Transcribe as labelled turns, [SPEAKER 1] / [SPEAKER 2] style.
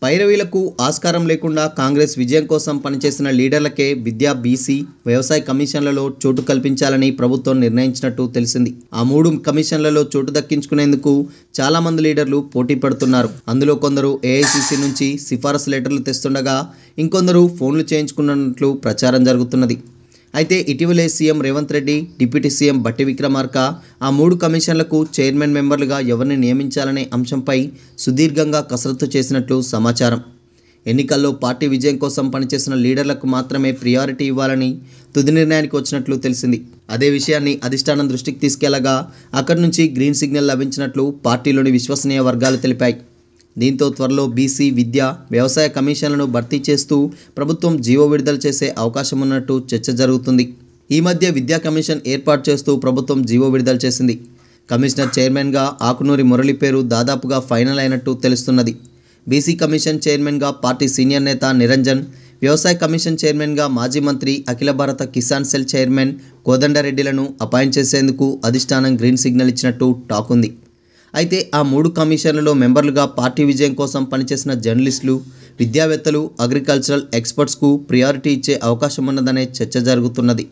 [SPEAKER 1] పైరవీలకు ఆస్కారం లేకుండా కాంగ్రెస్ విజయం కోసం పనిచేసిన లీడర్లకే విద్యా, బీసీ, వ్యవసాయ కమిషన్లలో చోటు కల్పించాలని ప్రభుత్వం నిర్ణయించినట్టు తెలిసింది. ఆ 3 కమిషన్లలో చోటు దక్కించుకునేందుకు చాలా మంది లీడర్లు పోటీ పడుతున్నారు. అందులో కొందరు ఏఐసీసీ నుంచి సిఫారసు లెటర్లు తెస్తుండగా ఇంకొందరు ఫోన్లు చేయించుకున్నట్లు ప్రచారం జరుగుతున్నది. అయితే ఇటీవలే CM Revanth Reddy, deputy CM బట్టి విక్రమార్క ఆ 3 కమిషన్లకు చైర్మన్ మెంబర్లుగా ఎవరిని నియమించాలనే అంశంపై సుదీర్ఘంగా కసరత్తు చేసినట్లు సమాచారం. ఎన్నికల్లో పార్టీ విజయం కోసం పనిచేసిన లీడర్లకు మాత్రమే ప్రియారిటీ ఇవ్వాలని తుది నిర్ణయానికి వచ్చినట్లు తెలిసింది. అదే విషయాన్ని అధిష్టానం దృష్టికి తీసుకెళ్లగా అక్కడి నుంచి గ్రీన్ సిగ్నల్ లభించినట్లు పార్టీలోని విశ్వసనీయ వర్గాలు తెలిపాయి. దీంతో త్వరలో బీసీ, విద్య, వ్యవసాయ కమిషన్లను భర్తీ చేస్తూ ప్రభుత్వం జీవో విడుదల చేసే అవకాశం ఉన్నట్టు చర్చ జరుగుతుంది. ఈ మధ్య విద్యా కమిషన్ ఏర్పాటు చేస్తూ ప్రభుత్వం జీవో విడుదల చేసింది. కమిషనర్ చైర్మన్గా ఆకునూరి మురళి పేరు దాదాపుగా ఫైనల్ అయినట్టు తెలుస్తున్నది. బీసీ కమిషన్ చైర్మన్గా పార్టీ సీనియర్ నేత నిరంజన్, వ్యవసాయ కమిషన్ చైర్మన్గా మాజీ మంత్రి, అఖిల భారత కిసాన్ సెల్ చైర్మన్ కోదండరెడ్డిలను అపాయింట్ చేసేందుకు అధిష్టానం గ్రీన్ సిగ్నల్ ఇచ్చినట్టు టాక్ ఉంది. అయితే ఆ 3 కమిషన్లలో మెంబర్లుగా పార్టీ విజయం కోసం పనిచేసిన జర్నలిస్టులు, విద్యావేత్తలు, అగ్రికల్చరల్ ఎక్స్పర్ట్స్కు ప్రియారిటీ ఇచ్చే అవకాశం ఉన్నదనే చర్చ జరుగుతున్నది.